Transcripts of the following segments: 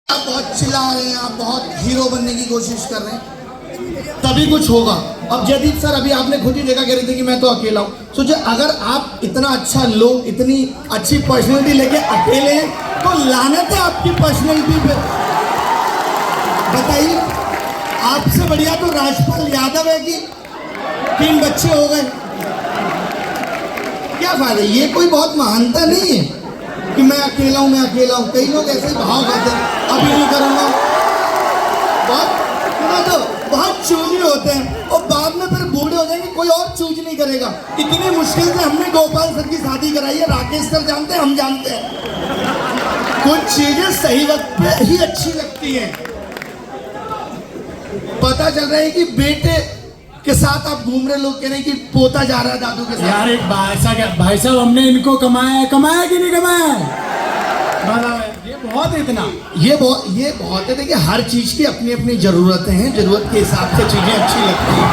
आप बहुत चिल्ला रहे हैं, आप बहुत हीरो बनने की कोशिश कर रहे हैं, तभी कुछ होगा। अब जयदीप सर, अभी आपने खुद ही देखा, कह रहे थे कि मैं तो अकेला हूँ। सोचिए, अगर आप इतना अच्छा लोग, इतनी अच्छी पर्सनैलिटी लेके अकेले हैं, तो लानत है आपकी पर्सनैलिटी पे। बताइए, आपसे बढ़िया तो राजपाल यादव है कि 3 बच्चे हो गए। क्या फायदा? ये कोई बहुत महानता नहीं है कि मैं अकेला हूँ, मैं अकेला हूँ। कई लोग ऐसे भाव करते हैं, अभी नहीं करूँगा। बहुत चूजी होते हैं और बाद में फिर बूढ़े हो जाएंगे, कोई और चूज नहीं करेगा। इतनी मुश्किल से हमने गोपाल सर की शादी कराई है, राकेश सर जानते हैं, हम जानते हैं। कुछ चीजें सही वक्त पे ही अच्छी लगती हैं। पता चल रहा है कि बेटे के साथ आप घूम रहे, लोग कह रहे हैं कि पोता जा रहा है दादू के साथ। यार एक भाई साहब, हमने इनको कमाया कि नहीं कमाया? ये बहुत है, इतना ये बहुत है। देखिए, हर चीज की अपनी अपनी जरूरतें हैं, जरूरत के हिसाब से चीजें अच्छी लगती हैं।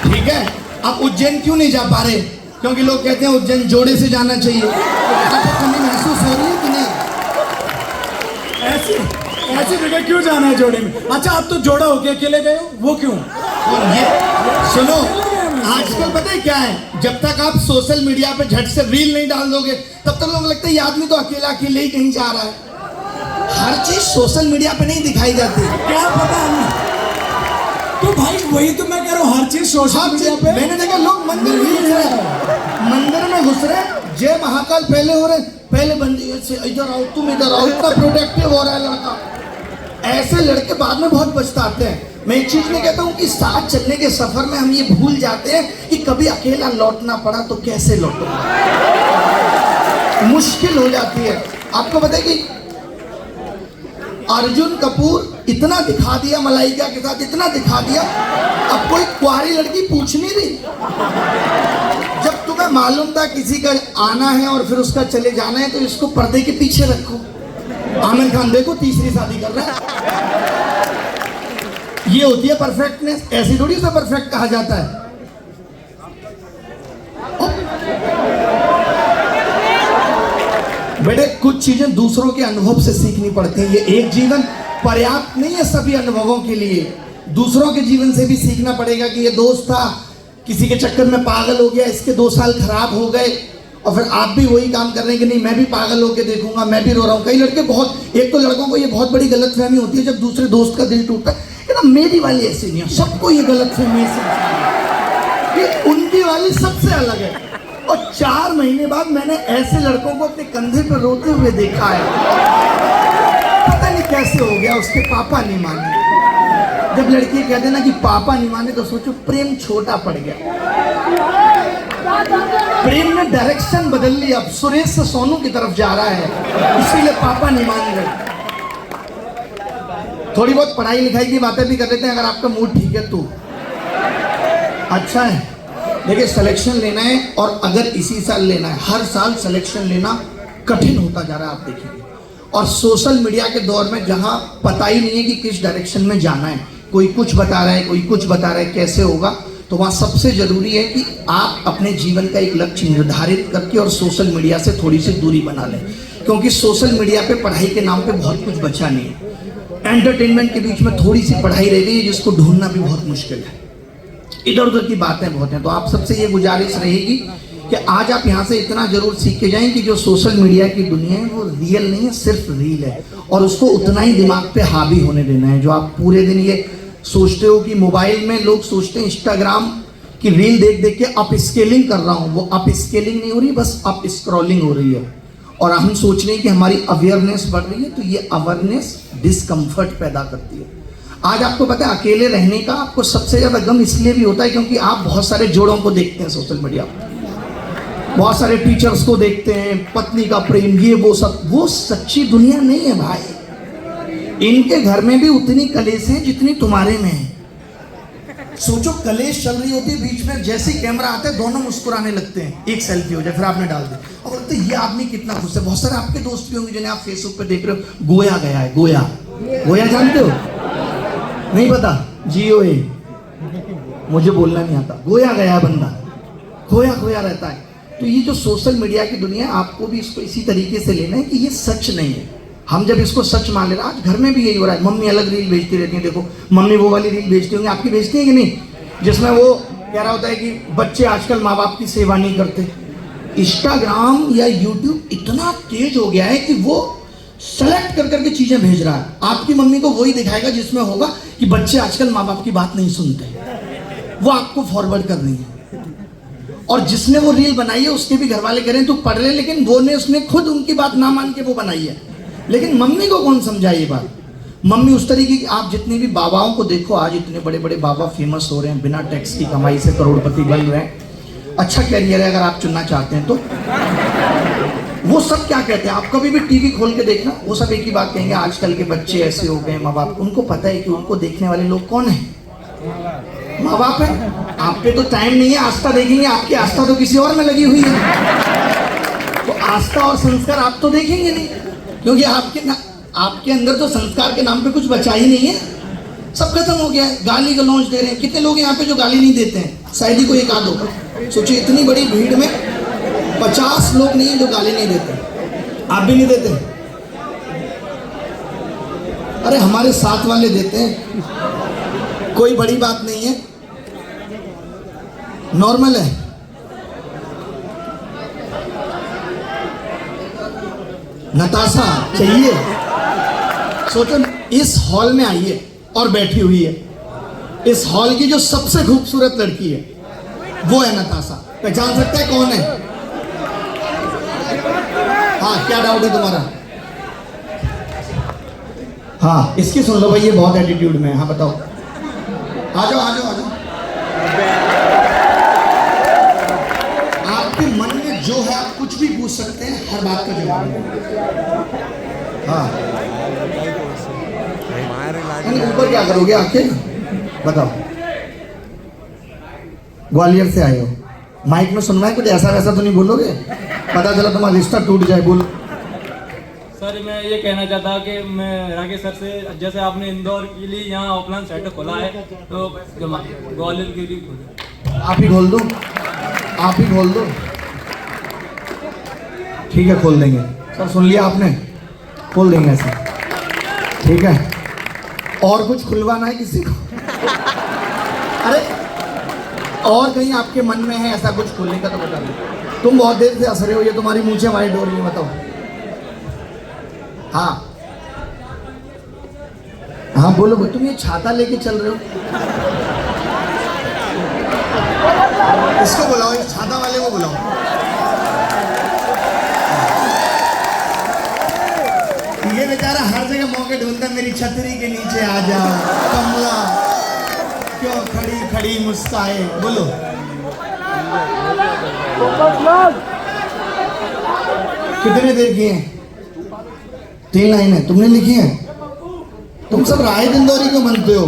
ठीक है, आप उज्जैन क्यों नहीं जा पा रहे? क्योंकि लोग कहते हैं उज्जैन जोड़े से जाना चाहिए। आपको कमी महसूस हो रही है कि नहीं? ऐसी जगह क्यों जाना है जोड़े में? अच्छा, आप तो जोड़ा होके अकेले गए हो, वो क्यों? और ये सुनो, आजकल पता है क्या है, जब तक आप सोशल मीडिया पे झट से रील नहीं डाल दोगे, तब तक लोग लगता है ये आदमी तो अकेला अकेले ही कहीं जा रहा है। हर चीज सोशल मीडिया पे नहीं दिखाई जाती। क्या पता हमें? तो भाई वही तो मैं कह रहा हूँ, हर चीज सोशल मीडिया पे। मैंने देखा लोग मंदिर में घुस रहे, मंदिर में घुस रहे, जय महाकाल पहले हो रहे, पहले बंदी से इधर आओ, तुम इधर आओ, इतना प्रोटेक्टिव हो रहा है लड़का। ऐसे लड़के बाद में बहुत पछताते हैं। मैं एक चीज नहीं कहता हूँ कि साथ चलने के सफर में हम ये भूल जाते हैं कि कभी अकेला लौटना पड़ा तो कैसे लौटो, मुश्किल हो जाती है। आपको पता है कि अर्जुन कपूर इतना दिखा दिया मलाइका के साथ, इतना दिखा दिया, अब कोई कुंवारी लड़की पूछ नहीं रही। जब तुम्हें मालूम था किसी का आना है और फिर उसका चले जाना है, तो इसको पर्दे के पीछे रखो। आमिर खान देखो, तीसरी शादी कर रहा है। ये होती है परफेक्टनेस। ऐसी थोड़ी उसे परफेक्ट कहा जाता है। बेटे, कुछ चीजें दूसरों के अनुभव से सीखनी पड़ती हैं। ये एक जीवन पर्याप्त नहीं है सभी अनुभवों के लिए। दूसरों के जीवन से भी सीखना पड़ेगा कि ये दोस्त था, किसी के चक्कर में पागल हो गया, इसके 2 साल खराब हो गए, और फिर आप भी वही काम कर रहे हैं कि नहीं मैं भी पागल होकर देखूंगा, मैं भी रो रहा हूँ। कई लड़के एक तो लड़कों को ये बहुत बड़ी गलतफहमी होती है जब दूसरे दोस्त का दिल टूटता है कि ना मेरी वाली ऐसी नहीं है। सबको ये गलतफहमी है, उनकी वाली सबसे अलग है। और 4 महीने बाद मैंने ऐसे लड़कों को अपने कंधे पर रोते हुए देखा है। पता नहीं कैसे हो गया, उसके पापा नहीं माने। जब लड़की कहते ना कि पापा नहीं माने, तो सोचो प्रेम छोटा पड़ गया। प्रेम ने डायरेक्शन बदल ली, अब सुरेश से सोनू की तरफ जा रहा है, इसीलिए पापा नहीं मान रहे। थोड़ी बहुत पढ़ाई लिखाई की बातें भी कर लेते हैं, अगर आपका मूड ठीक है तो अच्छा है। देखिए, सिलेक्शन लेना है, और अगर इसी साल लेना है, हर साल सिलेक्शन लेना कठिन होता जा रहा है, आप देखिए। और सोशल मीडिया के दौर में जहां पता ही नहीं है कि किस डायरेक्शन में जाना है, कोई कुछ बता रहा है, कोई कुछ बता रहा है, कैसे होगा, तो वहाँ सबसे जरूरी है कि आप अपने जीवन का एक लक्ष्य निर्धारित करके और सोशल मीडिया से थोड़ी सी दूरी बना लें। क्योंकि सोशल मीडिया पे पढ़ाई के नाम पे बहुत कुछ बचा नहीं है। एंटरटेनमेंट के बीच में थोड़ी सी पढ़ाई रह गई है, जिसको ढूंढना भी बहुत मुश्किल है। इधर उधर की बातें बहुत हैं। तो आप सबसे ये गुजारिश रहेगी कि आज आप यहाँ से इतना जरूर सीख के जाएं कि जो सोशल मीडिया की दुनिया है वो रियल नहीं है, सिर्फ रील है, और उसको उतना ही दिमाग पे हावी होने देना है। जो आप पूरे दिन ये सोचते हो कि मोबाइल में, लोग सोचते हैं इंस्टाग्राम की रील देख देख के अप स्केलिंग कर रहा हूँ, वो अप स्केलिंग नहीं हो रही, बस अप स्क्रॉलिंग हो रही है। और हम सोच रहे हैं कि हमारी अवेयरनेस बढ़ रही है, तो ये अवेयरनेस डिस्कम्फर्ट पैदा करती है। आज आपको पता है, अकेले रहने का आपको सबसे ज्यादा गम इसलिए भी होता है क्योंकि आप बहुत सारे जोड़ों को देखते हैं सोशल मीडिया पर, बहुत सारे टीचर्स को देखते हैं, पत्नी का प्रेम, ये वो सब। वो सच्ची दुनिया नहीं है भाई। इनके घर में भी उतनी कलेश है जितनी तुम्हारे में है। सोचो, कलेश चल रही होती है, बीच में जैसे कैमरा आता है दोनों मुस्कुराने लगते हैं, एक सेल्फी हो जाए, फिर आपने डाल दी और बोलते ये आदमी कितना खुश है। बहुत सारे आपके दोस्त भी होंगे जिन्हें आप फेसबुक पे देख रहे हो, गोया गया है। गोया जानते हो? नहीं पता? GOA, मुझे बोलना नहीं आता। गोया गया बंदा, खोया रहता है। तो ये जो सोशल मीडिया की दुनिया, आपको भी इसको इसी तरीके से लेना है कि ये सच नहीं है। हम जब इसको सच मान ले रहे, आज घर में भी यही हो रहा है, मम्मी अलग रील भेजती रहती है, देखो मम्मी वो वाली रील भेजती होंगी, आपकी भेजती है कि नहीं, जिसमें वो कह रहा होता है कि बच्चे आजकल माँ बाप की सेवा नहीं करते। इंस्टाग्राम या यूट्यूब इतना तेज हो गया है कि वो सेलेक्ट कर करके चीजें भेज रहा है। आपकी मम्मी को वही दिखाएगा जिसमें होगा कि बच्चे आजकल माँ बाप की बात नहीं सुनते, वो आपको फॉरवर्ड कर रही है। और जिसने वो रील बनाई है उसके भी घर वाले कह रहे हैं तू पढ़ ले, लेकिन वो ने उसने खुद उनकी बात ना मान के वो बनाई है। लेकिन मम्मी को कौन समझाए ये बात? मम्मी उस तरीके की, आप जितने भी बाबाओं को देखो, आज इतने बड़े बड़े बाबा फेमस हो रहे हैं, बिना टैक्स की कमाई से करोड़पति बन रहे हैं, अच्छा कैरियर है अगर आप चुनना चाहते हैं तो। वो सब क्या कहते हैं, आप कभी भी टीवी खोल के देखना, वो सब एक ही बात कहेंगे, आजकल के बच्चे ऐसे हो गए, माँ बाप, उनको पता है कि उनको देखने वाले लोग कौन है, माँ बाप है। आप पे तो टाइम नहीं है, आस्था देखेंगे, आपकी आस्था तो किसी और में लगी हुई है, तो आस्था और संस्कार आप तो देखेंगे नहीं, क्योंकि आपके अंदर तो संस्कार के नाम पे कुछ बचा ही नहीं है, सब खत्म हो गया है। गाली गलौज दे रहे हैं, कितने लोग यहाँ पे जो गाली नहीं देते हैं, शायद ही कोई एक आध होगा। सोचिए इतनी बड़ी भीड़ में 50 लोग नहीं है जो गाली नहीं देते। आप भी नहीं देते? अरे हमारे साथ वाले देते हैं, कोई बड़ी बात नहीं है, नॉर्मल है। नताशा चाहिए? सोचो, इस हॉल में आई है और बैठी हुई है, इस हॉल की जो सबसे खूबसूरत लड़की है वो है नताशा। पहचान सकते हैं कौन है? हाँ, क्या डाउट है तुम्हारा? हाँ, इसकी सुन लो भाई, ये बहुत एटीट्यूड में है। हाँ बताओ, आ जाओ आ जाओ आ जाओ। आपके मन में जो है आप कुछ भी पूछ सकते हैं, हर बात का जवाब है। हाँ, ऊपर क्या करोगे आके बताओ? ग्वालियर से आए हो, माइक में सुनना है, कुछ ऐसा वैसा तो नहीं बोलोगे, पता चला तुम्हारा रिश्ता टूट जाए। बोलो। सर मैं ये कहना चाहता कि मैं राकेश सर से, जैसे आपने इंदौर के लिए यहाँ ऑफलाइन सेंटर खोला है, तो ग्वालियर के लिए खोला। आप ही खोल दो, आप ही खोल दो। ठीक है, खोल देंगे सर, सुन लिया आपने, खोल देंगे ऐसा, ठीक है। और कुछ खुलवाना है किसी को? अरे और कहीं आपके मन में है ऐसा कुछ खोलने का तो बता दो। तुम बहुत देर से हंस रहे हो, ये तुम्हारी मूंछें वाइट हो रही है, बताओ। हाँ हाँ बोलो, तुम ये छाता लेके चल रहे हो, इसको बुलाओ, इस छाता वाले को बुलाओ। ये बेचारा हर जगह मौके ढूंढता, मेरी छतरी के नीचे आ जा कमला, क्यों खड़ी खड़ी मुस्काए। बोलो। कितने देर की हैं? 3 लाइनें तुमने लिखी हैं? तुम सब राय इंदौरी क्यों बनते हो?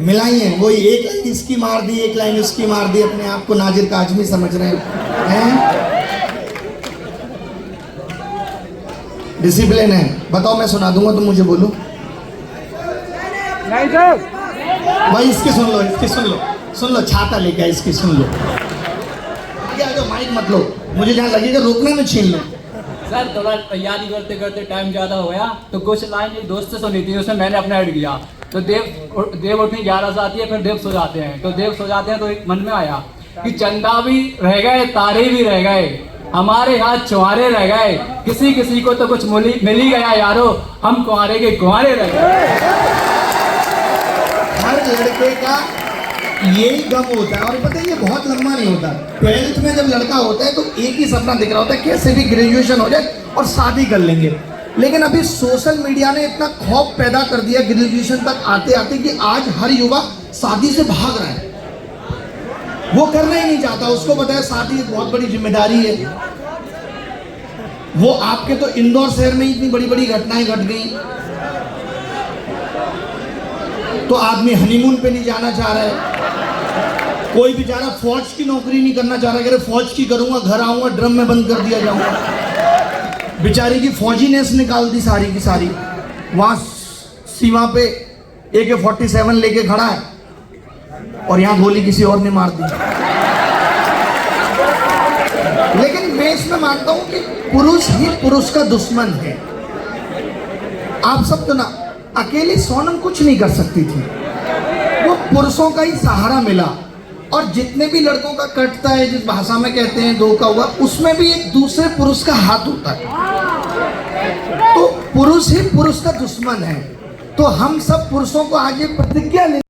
मिलाई है, वही एक लाइन इसकी मार दी, एक लाइन उसकी मार दी, अपने आप को नाजिर काजमी समझ रहे हैं। डिसिप्लिन है, बताओ, मैं सुना दूंगा, तुम मुझे बोलो। नहीं सर भाई, इसकी सुन लो, इसकी सुन लो, सुन लो, छाता लेके आ, इसकी सुन लो। आ जाओ, माइक मत लो, मुझे जहाँ लगेगा रोकने में छीन लो। सर थोड़ा तैयारी करते करते टाइम ज़्यादा हो गया, तो कुछ लाइन एक दोस्त से सुनी थी, उसमें मैंने अपना ऐड किया। तो देव उठनी 11 से आती है, फिर देव सो जाते हैं, तो देव सो जाते हैं, तो एक मन में आया कि चंदा भी रह गए, तारे भी रह गए, हमारे हाथ छुआरे रह गए, किसी किसी को तो कुछ मिल ही गया यारो, हम कुंवारे के कुंवारे रह गए। हर लड़के का यही गम होता है, और पता है ये बहुत लंबा नहीं होता। 12th में जब लड़का होता है तो एक ही सपना दिख रहा होता है, कैसे भी ग्रेजुएशन हो जाए और शादी कर लेंगे। लेकिन अभी सोशल मीडिया ने इतना खौफ पैदा कर दिया ग्रेजुएशन तक आते आते कि आज हर युवा शादी से भाग रहा है, वो करना ही नहीं चाहता, उसको पता है शादी एक बहुत बड़ी जिम्मेदारी है। वो आपके तो इंदौर शहर में इतनी बड़ी बड़ी घटनाएं घट गई, तो आदमी हनीमून पे नहीं जाना चाह रहा है, कोई बेचारा फौज की नौकरी नहीं करना चाह रहा है, फौज की करूंगा, घर आऊंगा ड्रम में बंद कर दिया जाऊंगा। बेचारी की फौजीनेस निकाल दी सारी की सारी, वहां सीमा पे AK-47 लेके खड़ा है और यहाँ गोली किसी और ने मार दी। लेकिन मैं इसमें मानता हूं कि पुरुष ही पुरुष का दुश्मन है। आप सब तो ना, अकेली सोनम कुछ नहीं कर सकती थी, वो पुरुषों का ही सहारा मिला। और जितने भी लड़कों का कटता है, जिस भाषा में कहते हैं धोखा हुआ, उसमें भी एक दूसरे पुरुष का हाथ होता है। तो पुरुष ही पुरुष का दुश्मन है। तो हम सब पुरुषों को आज ये प्रतिज्ञा ले